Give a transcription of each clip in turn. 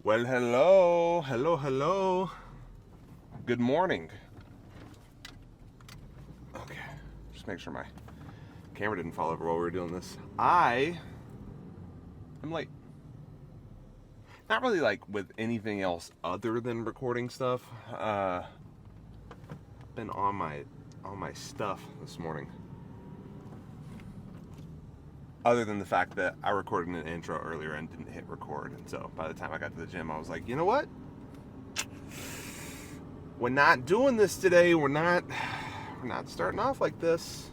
Well, hello. Good morning. Okay, just make sure my camera didn't fall over while we were doing this. I'm like, not really like with anything else other than recording stuff. Been on my stuff this morning. Other than the fact that I recorded an intro earlier and didn't hit record, and so by the time I got to the gym, I was like, you know what? We're not doing this today. We're not starting off like this.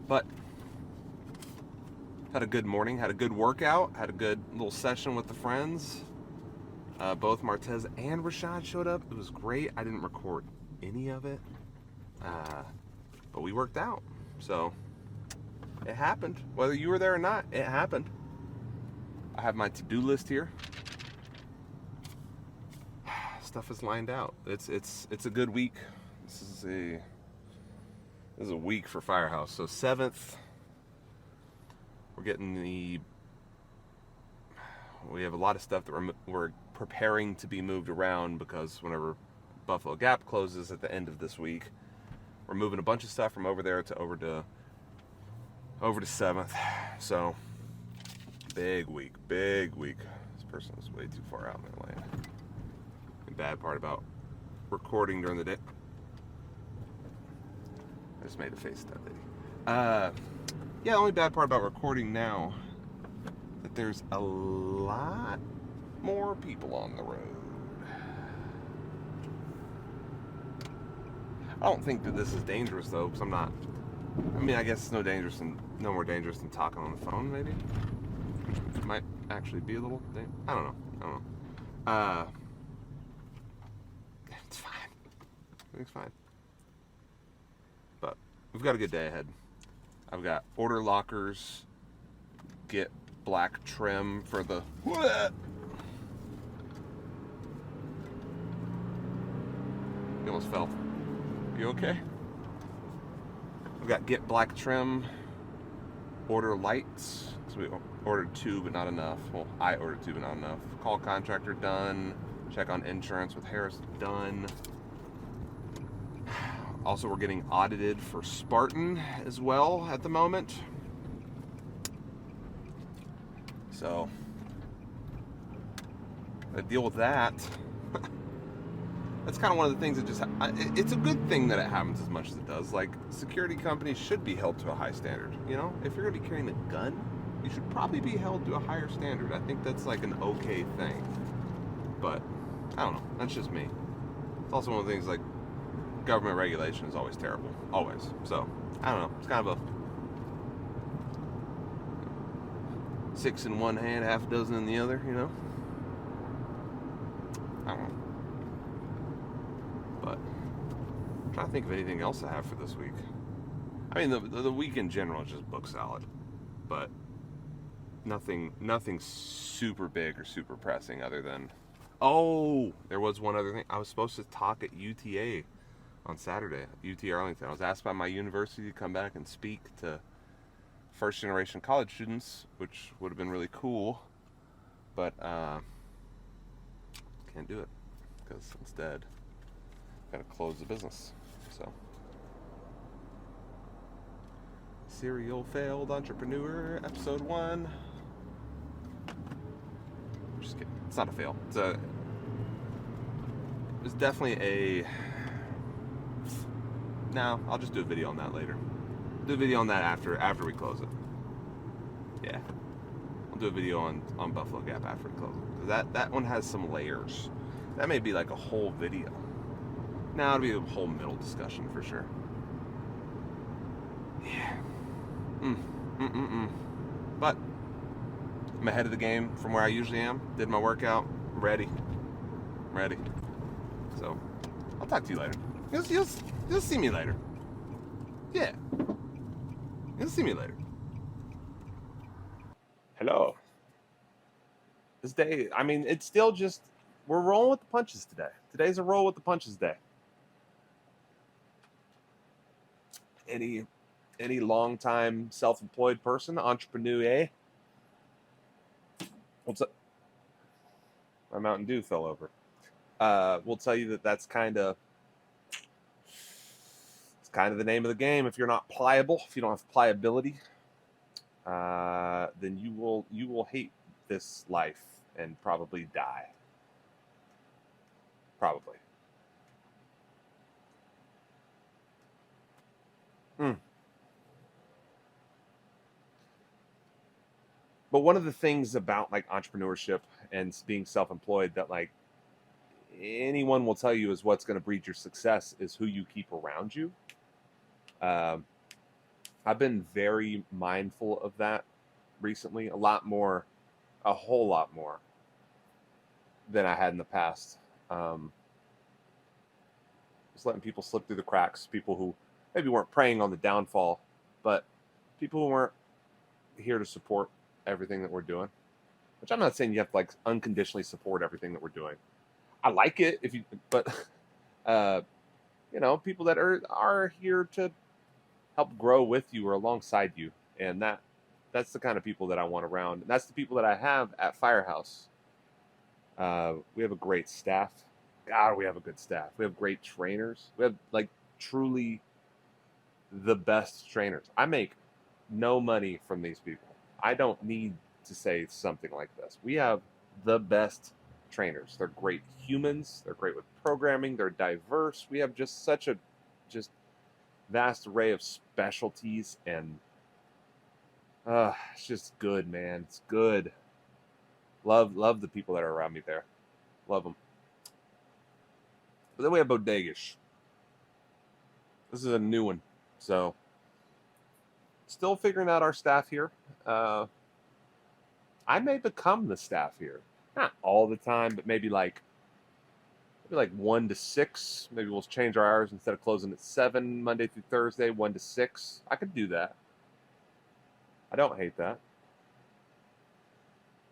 But had a good morning, had a good workout, had a good little session with the friends. Both Martez and Rashad showed up. It was great. I didn't record any of it, but we worked out. So it happened. Whether you were there or not, it happened. I have my to-do list here. Stuff is lined out. It's a good week. This is a week for Firehouse. So 7th, we're getting we have a lot of stuff that we're preparing to be moved around, because whenever Buffalo Gap closes at the end of this week, we're moving a bunch of stuff from over there to over to 7th. So big week. This person is way too far out in their lane. The bad part about recording during the day. I just made a face at that lady. Yeah, the only bad part about recording now, that there's a lot more people on the road. I don't think that this is dangerous though, because I guess it's no more dangerous than talking on the phone, maybe. Which might actually be a little I don't know. It's fine. Everything's fine. But we've got a good day ahead. I've got order lockers, get black trim for the... What? You almost fell. You okay? We've got get black trim, order lights. So we ordered 2, but not enough. Well, I ordered 2, but not enough. Call contractor done. Check on insurance with Harris done. Also, we're getting audited for Spartan as well at the moment. So, I deal with that. That's kind of one of the things that just... It's a good thing that it happens as much as it does. Like, security companies should be held to a high standard. You know, if you're going to be carrying a gun, you should probably be held to a higher standard. I think that's like an okay thing. But, I don't know. That's just me. It's also one of the things, like, government regulation is always terrible. Always. So, I don't know. It's kind of a 6 in one hand, half a dozen in the other, you know? I don't know. But I'm trying to think of anything else I have for this week. I mean, the week in general is just book salad. But nothing super big or super pressing other than... Oh, there was one other thing. I was supposed to talk at UTA on Saturday, UT Arlington. I was asked by my university to come back and speak to first generation college students, which would have been really cool, but can't do it because instead gotta close the business. So, Serial Failed Entrepreneur, episode 1. Just kidding. It's not a fail. It's definitely a... No, I'll just do a video on that later. Do a video on that after we close it. Yeah. I'll do a video on Buffalo Gap after we close it. Because that one has some layers. That may be like a whole video. Now it'll be a whole middle discussion for sure. Yeah. But I'm ahead of the game from where I usually am. Did my workout. Ready. So, I'll talk to you later. You'll see me later. Yeah. You'll see me later. Hello. This day, I mean, it's still just, we're rolling with the punches today. Today's a roll with the punches day. Any long-time self-employed person, entrepreneur, We'll t- my Mountain Dew fell over. We'll tell you that that's kind of the name of the game. If you're not pliable, if you don't have pliability, then you will hate this life and probably die. Probably. Mm. But one of the things about like entrepreneurship and being self-employed that like anyone will tell you is what's going to breed your success is who you keep around you. Um, I've been very mindful of that recently, a whole lot more than I had in the past. Just letting people slip through the cracks, people who maybe weren't preying on the downfall, but people who weren't here to support everything that we're doing. Which I'm not saying you have to like unconditionally support everything that we're doing. I like it if you, but uh, people that are here to help grow with you or alongside you, and that's the kind of people that I want around. And that's the people that I have at Firehouse. We have a great staff. God, we have a good staff. We have great trainers. We have like truly the best trainers. I make no money from these people. I don't need to say something like this. We have the best trainers. They're great humans. They're great with programming. They're diverse. We have just such a just vast array of specialties, and it's just good, man. It's good. Love the people that are around me there. Love them. But then we have Bodegas. This is a new one, so still figuring out our staff here. I may become the staff here, not all the time, but maybe like 1 to 6. Maybe we'll change our hours instead of closing at 7 Monday through Thursday, 1 to 6. I could do that. I don't hate that.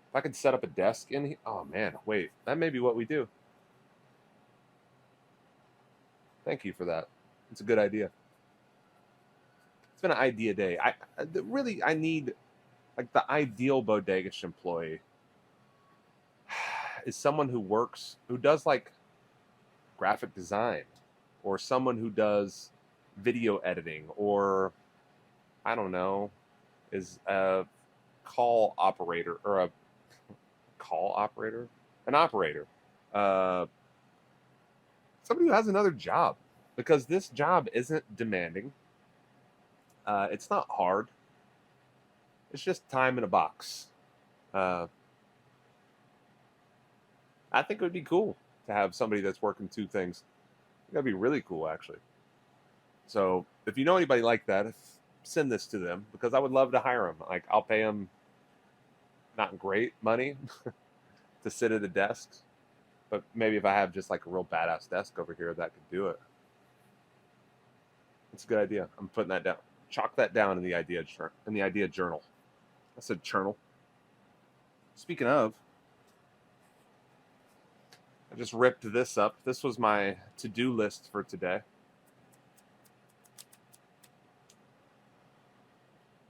If I could set up a desk in here, oh man, wait, that may be what we do. Thank you for that. It's a good idea. It's been an idea day. I need like the ideal bodegish employee is someone who does like graphic design, or someone who does video editing, or I don't know, is a call operator or a call operator, an operator, uh, somebody who has another job, because this job isn't demanding. It's not hard. It's just time in a box. Uh, I think it would be cool to have somebody that's working 2 things. That'd be really cool, actually. So if you know anybody like that, send this to them, because I would love to hire them. Like, I'll pay them not great money to sit at a desk, but maybe if I have just like a real badass desk over here that could do it. It's a good idea. I'm putting that down. Chalk that down in the idea journal. I said journal. Speaking of, I just ripped this up. This was my to-do list for today.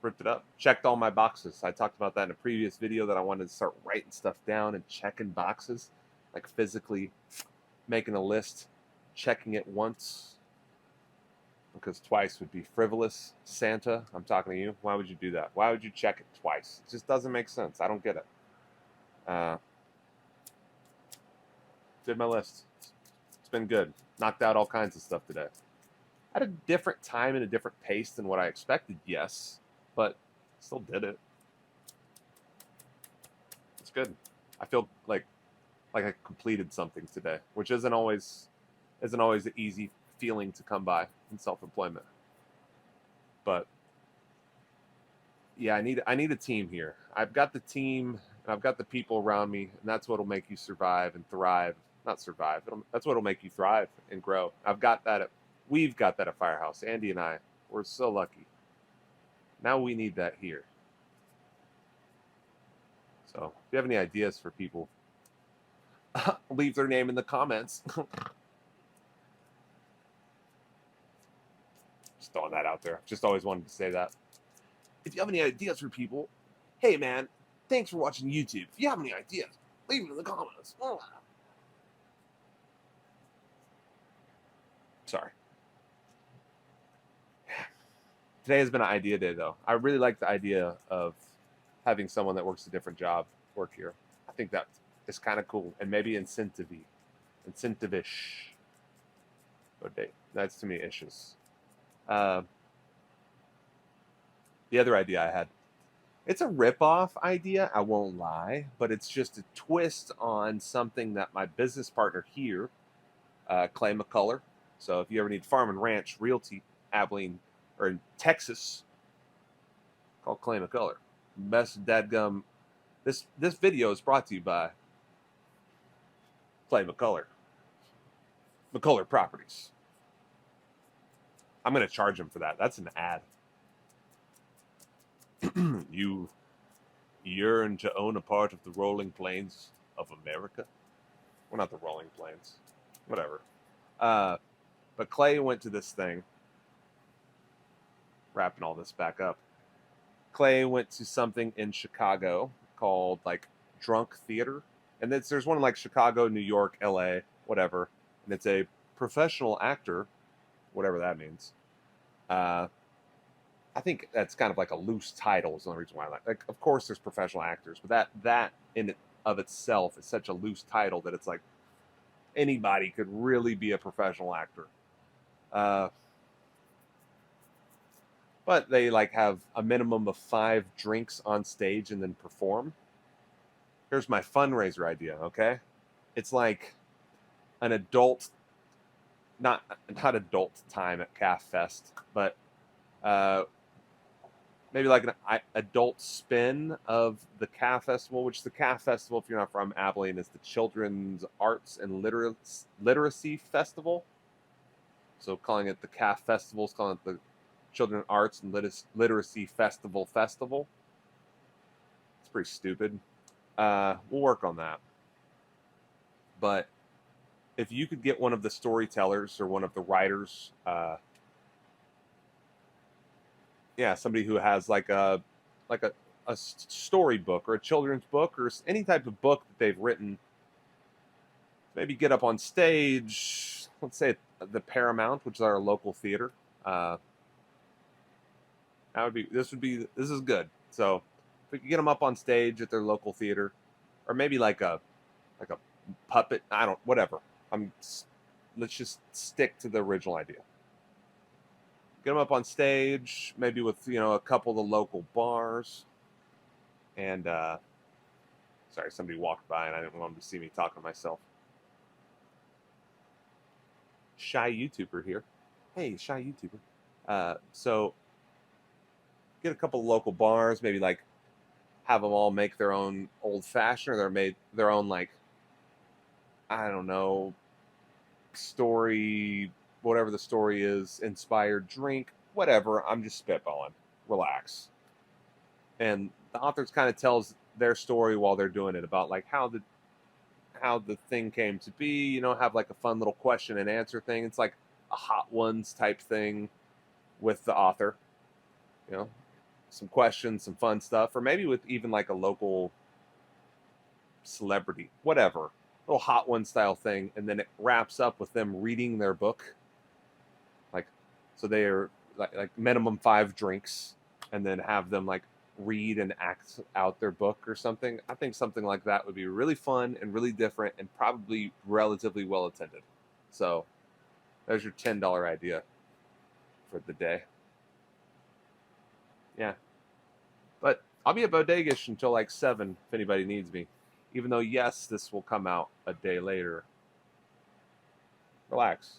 Ripped it up. Checked all my boxes. I talked about that in a previous video, that I wanted to start writing stuff down and checking boxes, like physically making a list, checking it once, because twice would be frivolous. Santa, I'm talking to you. Why would you do that? Why would you check it twice? It just doesn't make sense. I don't get it. Did my list. It's been good. Knocked out all kinds of stuff today. At a different time and a different pace than what I expected, yes, but still did it. It's good. I feel like I completed something today, which isn't always the easy feeling to come by in self-employment. But yeah, I need a team here. I've got the team, and I've got the people around me, and that's what'll make you survive and thrive. Not survive. That's what'll make you thrive and grow. We've got that at Firehouse. Andy and I, we're so lucky. Now we need that here. So if you have any ideas for people, leave their name in the comments. Just throwing that out there. Just always wanted to say that. If you have any ideas for people, hey man, Thanks for watching YouTube. If you have any ideas, leave them in the comments. Sorry. Today has been an idea day, though. I really like the idea of having someone that works a different job work here. I think that is kind of cool and maybe incentive-ish. Okay, that's to me issues. The other idea I had, it's a rip-off idea, I won't lie, but it's just a twist on something that my business partner here, Clay McCullough. So if you ever need farm and ranch realty, Abilene, or in Texas, call Clay McCullough. Best dadgum. This video is brought to you by Clay McCullough. McCullough Properties. I'm going to charge him for that. That's an ad. You yearn to own a part of the rolling plains of America? Well, not the rolling plains. Whatever. But Clay went to this thing. Wrapping all this back up. Clay went to something in Chicago called like Drunk Theater. And there's one in like Chicago, New York, LA, whatever. And it's a professional actor, whatever that means. I think that's kind of like a loose title is the only reason why I like. Of course, there's professional actors, but that in of itself is such a loose title that it's like anybody could really be a professional actor. But they like have a minimum of 5 drinks on stage and then perform. Here's my fundraiser idea. Okay, it's like an adult, not adult time at Calf Fest, but maybe like an adult spin of the Calf Festival, which the Calf Festival, if you're not from Abilene, is the Children's Arts and Literacy Festival. So calling it the Calf Festival is calling it the Children's Arts and Literacy Festival. It's pretty stupid. We'll work on that. But if you could get one of the storytellers or one of the writers, somebody who has like a storybook or a children's book or any type of book that they've written, maybe get up on stage, let's say the Paramount, which is our local theater. This is good. So if we could get them up on stage at their local theater, or maybe like a puppet, whatever. Let's just stick to the original idea. Get them up on stage, maybe with a couple of the local bars. And sorry, somebody walked by and I didn't want them to see me talking to myself. Shy YouTuber here. Hey, shy YouTuber. So get a couple of local bars, maybe like have them all make their own old fashioned, or their own like, I don't know, story, whatever the story is, inspired drink, whatever. I'm just spitballing. Relax. And the authors kind of tells their story while they're doing it about like how the thing came to be, have like a fun little question and answer thing. It's like a Hot Ones type thing with the author, some questions, some fun stuff, or maybe with even like a local celebrity, whatever, little Hot One style thing. And then it wraps up with them reading their book. Like, so they are like minimum 5 drinks and then have them like read and act out their book or something. I think something like that would be really fun and really different and probably relatively well attended. So there's your $10 idea for the day. Yeah. But I'll be at Bodegish until like 7 if anybody needs me. Even though, yes, this will come out a day later. Relax.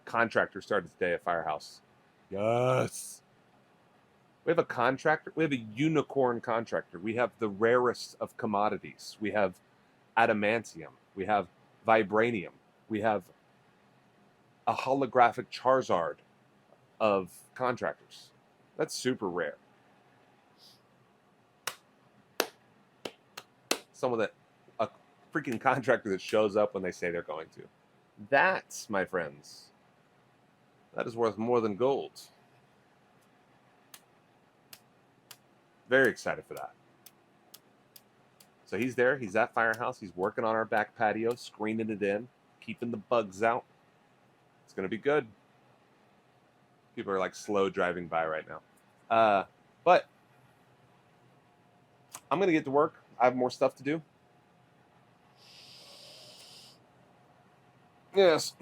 Contractor started today at Firehouse. Yes. We have a contractor. We have a unicorn contractor. We have the rarest of commodities. We have adamantium. We have vibranium. We have a holographic Charizard of contractors. That's super rare. A freaking contractor that shows up when they say they're going to. That's, my friends, That is worth more than gold. Very excited for that. So he's there. He's at Firehouse. He's working on our back patio, screening it in, keeping the bugs out. It's going to be good. People are like slow driving by right now. But I'm going to get to work. I have more stuff to do. Yes.